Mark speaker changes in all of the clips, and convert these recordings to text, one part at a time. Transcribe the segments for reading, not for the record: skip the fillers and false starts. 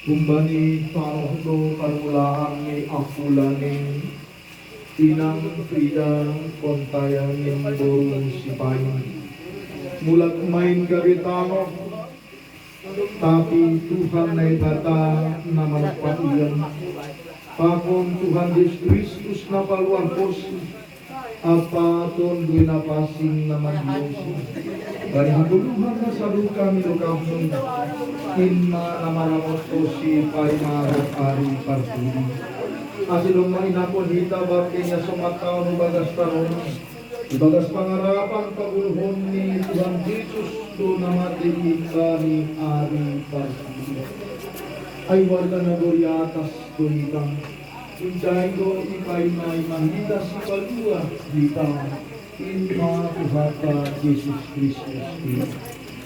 Speaker 1: Kumbani parohdo permulaan ni afulani Tinang Frida kontayan yang borong sipain Mulak main gabitano Tapi Tuhan na bata na managpaiyan Pakon Tuhan Yesus Kristus na paluarpos Apa ton duwi na pasing naman Diyos Bari haguluhan na sa luka milokahon Inma na maramosto si Paimarot Ari Parturi Asilong mainapon hita bakenya sumataw no bagas taron Ibagas pangarapan paguluhon ni Tuhan Yesus do namati ni Ari Parturi Ay warga na gori atas kulitang Uncay do ipay-may manghita si palua dita Inma Tuhata Yesus Kristus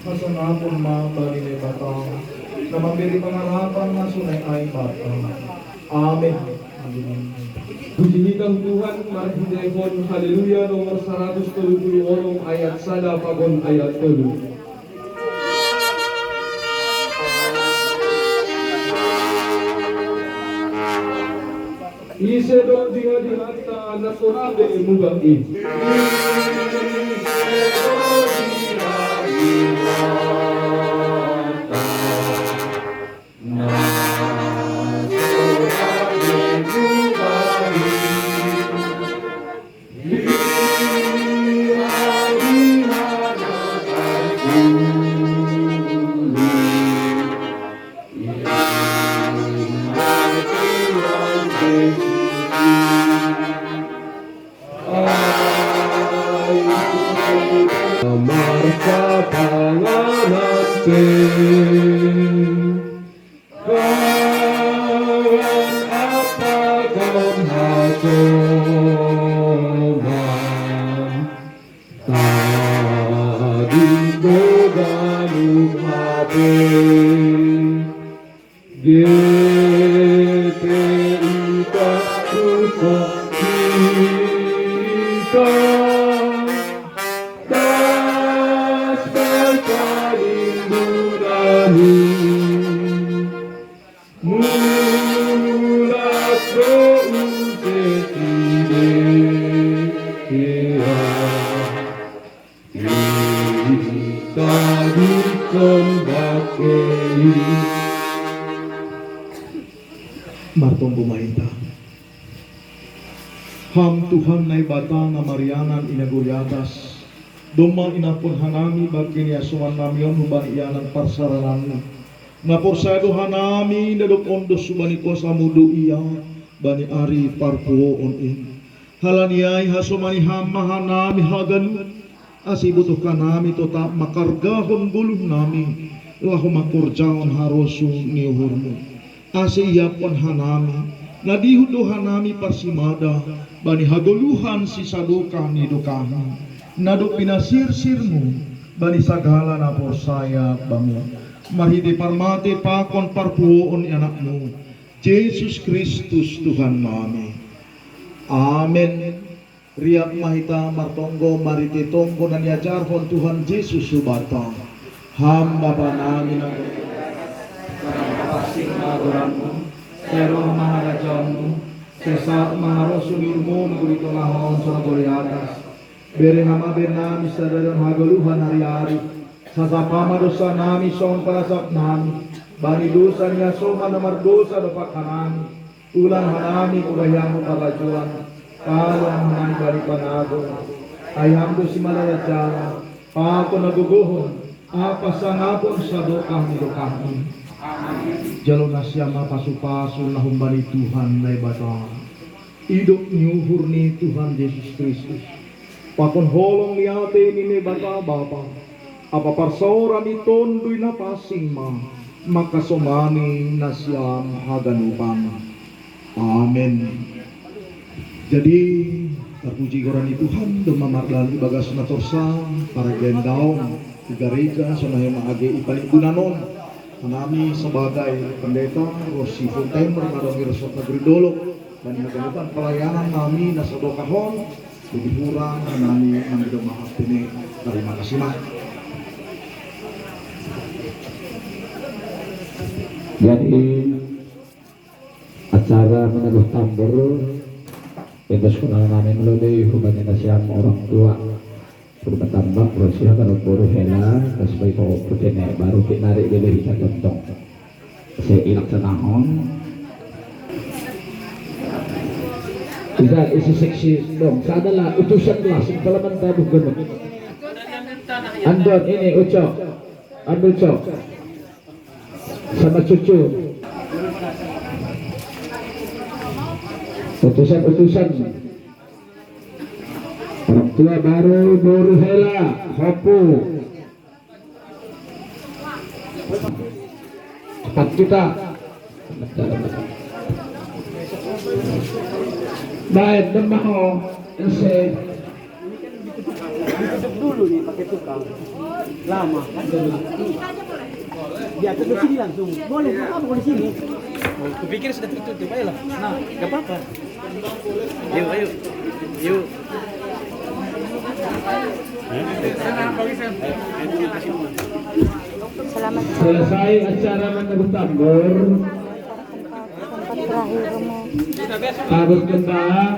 Speaker 1: Masanapon mabali na batang Na mabili pangarapan na sunay ay batang Amen.
Speaker 2: Pujikan Tuhan, mari hidayahon haleluya nomor 170 ayat sada pagon ayat 3. Isedong dia di hatta nasional de mugai. Marka panganaskin kawan apa kon hasoman tadi doganuk hape GPI tak susah kita Martong bumaita Ham Tuhan na ibata na marianan inaguriatas Duma inapon hanami bagin yasuan namion huban iyanan parsaranan Na porsado hanami nadok ondos subani ko sa mudo iya Bani ari parpuo in Halaniyay hasumani hama hanami haganu Asibutuh kanami tota makargahon gulung nami Lahu makurjaon harosu niuhurmu Asiyapon hanami nadihudo hanami parsimada bani hagoluhan si saduka ni dukami nado pinasirsirmu bani sagala na porsaya bamu marhide parmate pakon parpuon anakmu Yesus Kristus Tuhan nami amen. Riak mahita martonggo marite tonggo na niajarhon Tuhan Yesus subata ham bapa nami na pasing adoranmu Pero maharajamu Sesa maharosulirmu Gurito lahon sana gori atas Bere nama benami Sadaran hagaluhan hari-hari Sasapama dosa nami Son parasak nami Bani dosa niya soma namar dosa Dapat hanami Ulang hanami Urayamu palajuan Kalau hanami bari panago Ayam do si malaya jala Ako naguguhon Apa sangapon sa dokah ni dokahmu Jalo nasyama pasu-pasu na humbani Tuhan na ibata idok nyuhur ni Tuhan Yesus Kristus pakon holong niate ni nebata bapa apa parsora ni tondoy na pasing ma makasomani nasyam haganupan amen. Jadi terpuji gorani Tuhan dumamardlan ibagas na torsa para gendaong igariga sonahe maage ipalik gunanon Kami sebagai pendeta Rosi Fontaine mengadongi resort negeri Dolo dan haganupan pelayanan kami nasodokahon lebih kurang kami mengambil maaf ini. Terima kasih.
Speaker 3: Jadi acara menaruh tambur itu sekolah namin melalui hubungan siang orang tua berupa tambak berusia kalau buru hela terus baik kau putihnya baru dinarik dari kita contoh saya ilak senahon tidak isi seksi dong saya adalah utusan kelas kepala tabuh gunung andon ini ucok ambil cok sama cucu utusan orang tua baru hela hopu 4 juta baik dan mau
Speaker 4: dulu nih pakai tukang lama di atas di sini langsung boleh apa di sini kupikir sudah tertutup ayolah nah gak apa-apa yuk
Speaker 5: Selamat
Speaker 3: selesai acara menabuh tambur
Speaker 5: tempat terakhir mau
Speaker 3: tabut kembang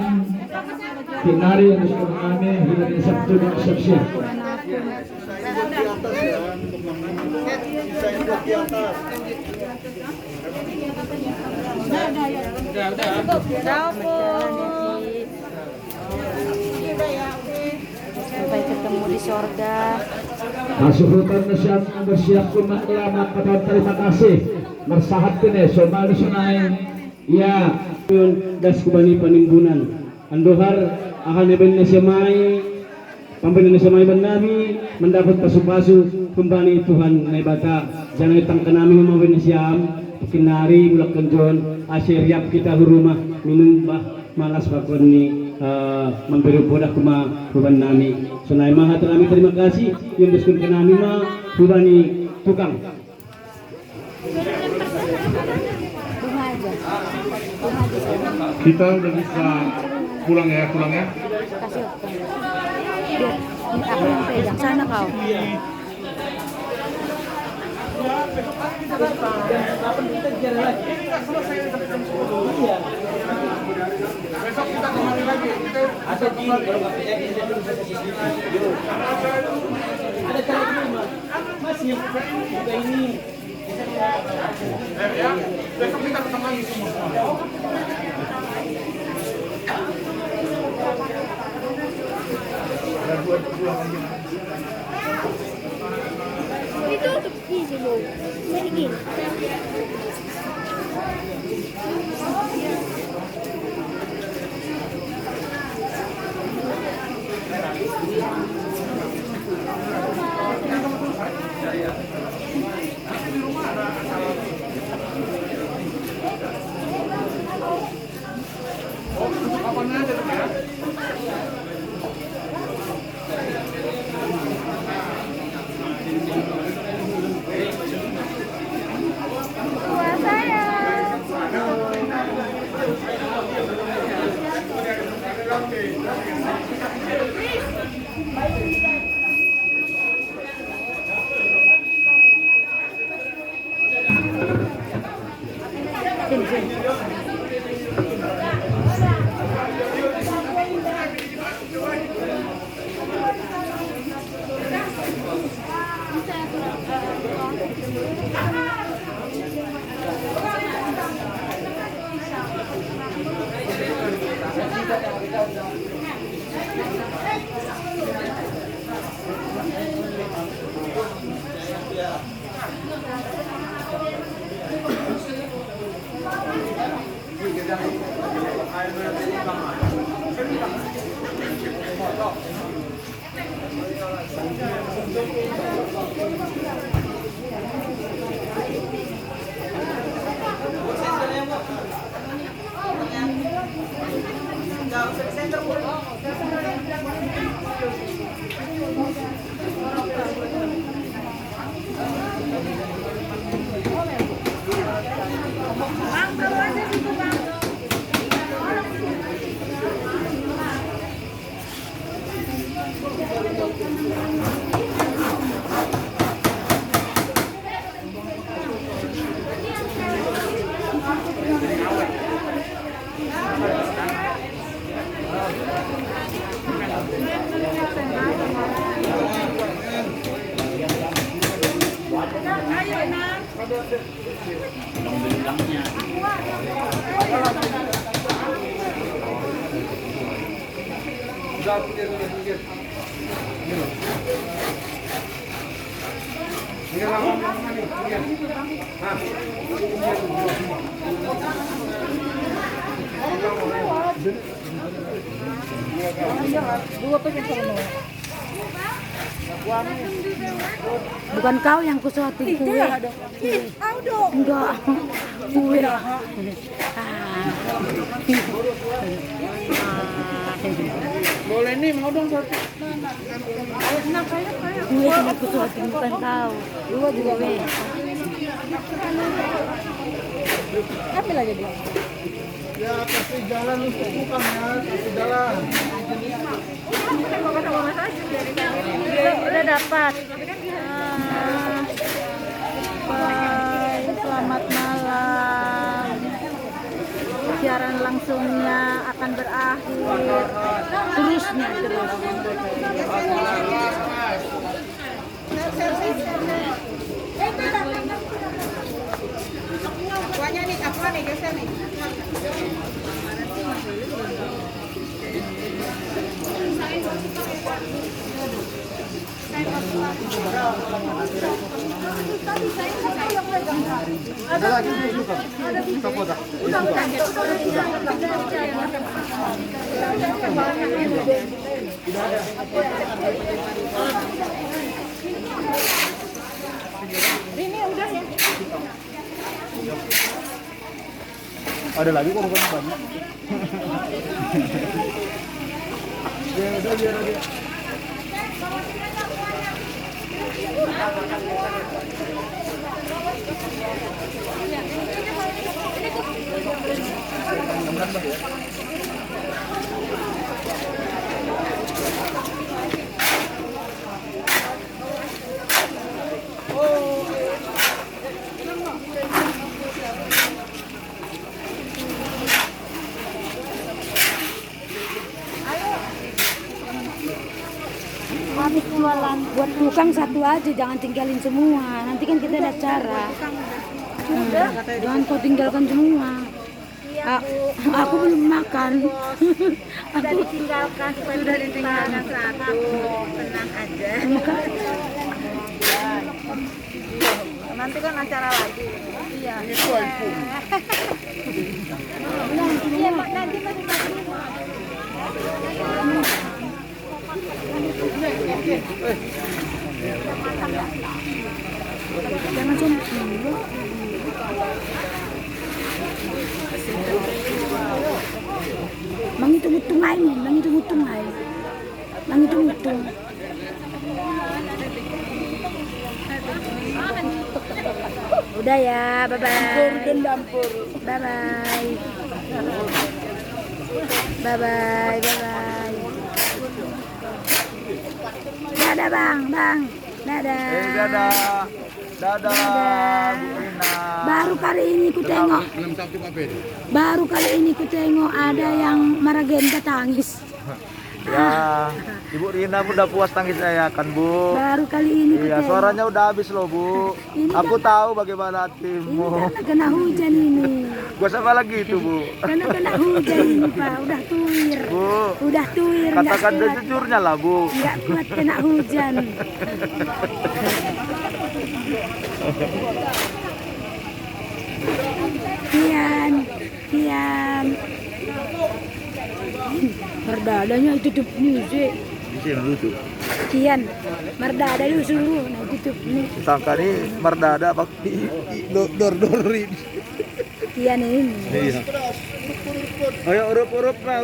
Speaker 3: kinari yang disuruh kami hilang Sabtu dan Sabtu
Speaker 5: sampai ketemu di surga.
Speaker 3: Kasuhutan na siya ang bersiyak kumaklamat katawan terima kasih mersahat kene somal sunay iya
Speaker 4: yun das kubani panimbunan andohar akan eben na siya may pampinan na siya may nami mendapat pasu-pasu kembali Tuhan na ibata jangan itangkan namin umawin na siya kinari mulak kanjon asyiriap kita hurumah minum bah malas bakon ni memberi bodak kuma huban nami sunai maha kami terima kasih yang diskun ke nami ma hubani tukang
Speaker 5: Bunga aja saya.
Speaker 1: Kita udah bisa pulang ya.
Speaker 5: Kasih waktu. Biar aku yang pegang sana kau.
Speaker 1: Besok kita kembali lagi.
Speaker 4: ada gini kalau nggak percaya kita dulu ada cara gini mas yang buka ini
Speaker 1: Ya, besok kita ketemu lagi semua.
Speaker 5: Ditutup easy mo. Maligin. Bukan kau yang kusuapin kue. Enggak. Kue.
Speaker 2: Boleh nih, mau dong satu.
Speaker 5: Kue yang kusuapin bukan kau. Dua juga kue. Ambil aja dia.
Speaker 2: Ya kasih jalan untuk bukan ya, kasih jalan.
Speaker 5: Udah dapat. Bye. Selamat malam. Siaran langsungnya akan berakhir. Terusnya terus.
Speaker 6: Kuahnya nih, apa nih geser nih?
Speaker 2: Ada lagi nih juga. Kita potong.
Speaker 6: Ini udah ya.
Speaker 2: Ada lagi kok bukan banyak. Dia udah dia.
Speaker 5: Habis jualan buat tukang satu aja, jangan tinggalin semua. Nanti kan kita ada acara. Jangan kau tinggalkan semua. Aku belum makan.
Speaker 6: Sudah ditinggalkan satu. Tenang aja. Nanti kan acara lagi. Iya. Iya, Pak. Nanti masih
Speaker 5: Jangan cuma manghitung-hitung ay, manghitung-hitung ay. Manghitung-hitung. Udah ya, bye-bye. Bye-bye. Bye-bye, bye-bye. Dadah bang. Dadah.
Speaker 2: Dadah.
Speaker 5: Dadah.
Speaker 2: Bu Rina.
Speaker 5: Baru kali ini ku tengok ada yang Maragenda tangis.
Speaker 2: Ya, Ibu Rina udah puas tangis saya kan, Bu.
Speaker 5: Baru kali ini ku
Speaker 2: Iya,
Speaker 5: tengok.
Speaker 2: suaranya udah habis loh, Bu.
Speaker 5: Ini
Speaker 2: Aku
Speaker 5: kan-
Speaker 2: tahu bagaimana
Speaker 5: Ini
Speaker 2: hatimu.
Speaker 5: karena kena hujan ini.
Speaker 2: Gua sama lagi itu, Bu.
Speaker 5: Karena kena hujan ini Pak, udah tuir.
Speaker 2: Bu,
Speaker 5: Udah tuir, nggak
Speaker 2: katakan
Speaker 5: kuat.
Speaker 2: sejujurnya lah, Bu.
Speaker 5: Nggak kuat kena hujan. Kian. Merdadanya tutup nih sih.
Speaker 2: Di sini lucu.
Speaker 5: Kian, merdada dulu suruh, nah tutup nih.
Speaker 2: Sangka nih merdada pakai dor-dorin.
Speaker 5: Kian ini.
Speaker 2: Iya. Ayo urup-urup lah.